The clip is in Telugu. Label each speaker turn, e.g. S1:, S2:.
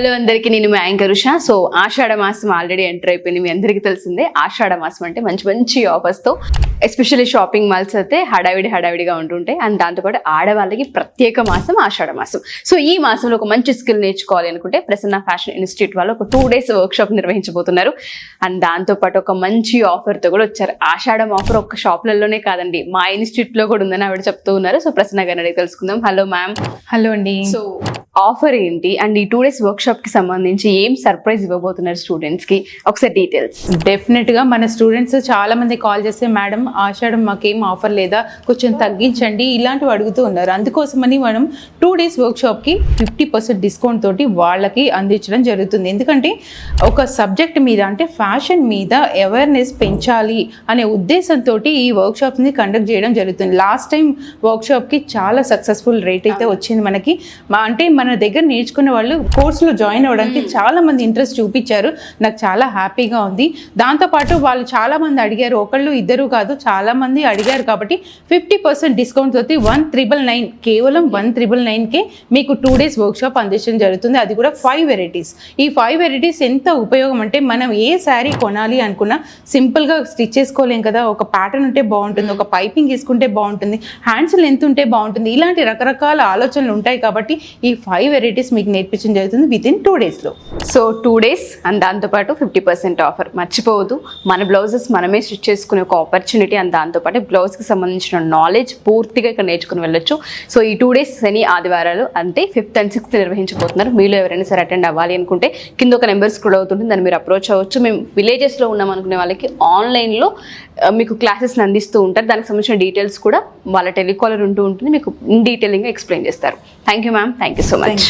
S1: హలో అందరికీ, నేను మీ యాంకర్ ఉషా. సో ఆషాఢ మాసం ఆల్రెడీ ఎంటర్ అయిపోయింది, మీ అందరికీ తెలిసిందే. ఆషాఢ మాసం అంటే మంచి మంచి ఆఫర్స్తో, ఎస్పెషల్లీ షాపింగ్ మాల్స్ అయితే హడావిడిగా ఉంటుంటాయి. అండ్ దాంతోపాటు ఆడవాళ్ళకి ప్రత్యేక మాసం ఆషాఢ మాసం. సో ఈ మాసంలో ఒక మంచి స్కిల్ నేర్చుకోవాలి అనుకుంటే ప్రసన్న ఫ్యాషన్ ఇన్స్టిట్యూట్ వాళ్ళు ఒక 2 days వర్క్షాప్ నిర్వహించబోతున్నారు. అండ్ దాంతోపాటు ఒక మంచి ఆఫర్తో కూడా వచ్చారు. ఆషాఢం ఆఫర్ ఒక్క షాప్లలోనే కాదండి, మా ఇన్స్టిట్యూట్లో కూడా ఉందని ఆవిడ చెప్తూ ఉన్నారు. సో ప్రసన్న గారిని అడిగి తెలుసుకుందాం. Hello ma'am.
S2: హలో అండి.
S1: సో ఆఫర్ ఏంటి అండ్ ఈ 2 days వర్క్షాప్ కి సంబంధించి ఏం సర్ప్రైజ్ ఇవ్వబోతున్నారు స్టూడెంట్స్ కి, ఒకసారి డీటెయిల్స్.
S2: డెఫినెట్ గా మన స్టూడెంట్స్ చాలా మంది కాల్ చేస్తే, మేడం ఆషాఢం మాకేం ఆఫర్ లేదా, కొంచెం తగ్గించండి ఇలాంటివి అడుగుతూ ఉన్నారు. అందుకోసమని మనం 2 days వర్క్షాప్ కి 50% డిస్కౌంట్ తోటి వాళ్ళకి అందించడం జరుగుతుంది. ఎందుకంటే ఒక సబ్జెక్ట్ మీద, అంటే ఫ్యాషన్ మీద అవేర్నెస్ పెంచాలి అనే ఉద్దేశంతో ఈ వర్క్షాప్స్ ని కండక్ట్ చేయడం జరుగుతుంది. లాస్ట్ టైం వర్క్షాప్ కి చాలా సక్సెస్ఫుల్ రేట్ అయితే వచ్చింది మనకి. అంటే మన దగ్గర నేర్చుకున్న వాళ్ళు కోర్సులో జాయిన్ అవ్వడానికి చాలా మంది ఇంట్రెస్ట్ చూపించారు. నాకు చాలా హ్యాపీగా ఉంది. దాంతోపాటు వాళ్ళు చాలా మంది అడిగారు, ఒకళ్ళు ఇద్దరు కాదు, చాలా మంది అడిగారు. కాబట్టి 50% డిస్కౌంట్ తోటి 1999, కేవలం 1999కే మీకు 2 days వర్క్షాప్ అందించడం జరుగుతుంది. అది కూడా 5 varieties. ఈ 5 varieties ఎంత ఉపయోగం అంటే, మనం ఏ శారీ కొనాలి అనుకున్నా సింపుల్గా స్టిచ్ చేసుకోలేం కదా. ఒక ప్యాటర్న్ ఉంటే బాగుంటుంది, ఒక పైపింగ్ తీసుకుంటే బాగుంటుంది, హ్యాండ్స్ లెంత్ ఉంటే బాగుంటుంది, ఇలాంటి రకరకాల ఆలోచనలు ఉంటాయి. కాబట్టి ఈ 5 varieties మీకు నేర్పించడం జరుగుతుంది వితిన్ 2 days లో.
S1: సో 2 days అండ్ దాంతోపాటు 50% ఆఫర్. మర్చిపోవద్దు, మన బ్లౌజెస్ మనమే స్టిచ్ చేసుకునే ఒక ఆపర్చునిటీ. అండ్ దాంతోపాటు బ్లౌజ్కి సంబంధించిన నాలెడ్జ్ పూర్తిగా ఇక్కడ నేర్చుకుని వెళ్ళొచ్చు. సో ఈ 2 days శని ఆదివారాలు అంటే 5th and 6th నిర్వహించబోతున్నారు. మీలో ఎవరైనా సరే అటెండ్ అవ్వాలి అనుకుంటే కింద ఒక నెంబర్ స్క్రోల్ అవుతుంటుంది, దాన్ని మీరు అప్రోచ్ అవ్వచ్చు. మేము విలేజెస్లో ఉన్నాం అనుకునే వాళ్ళకి ఆన్లైన్లో మీకు క్లాసెస్ని అందిస్తూ ఉంటారు. దానికి సంబంధించిన డీటెయిల్స్ కూడా వాళ్ళ టెలికాలర్ ఉంటూ ఉంటుంది, మీకు ఇన్ డీటెయిలింగ్గా ఎక్స్ప్లెయిన్ చేస్తారు. Thank you ma'am, thank you so much.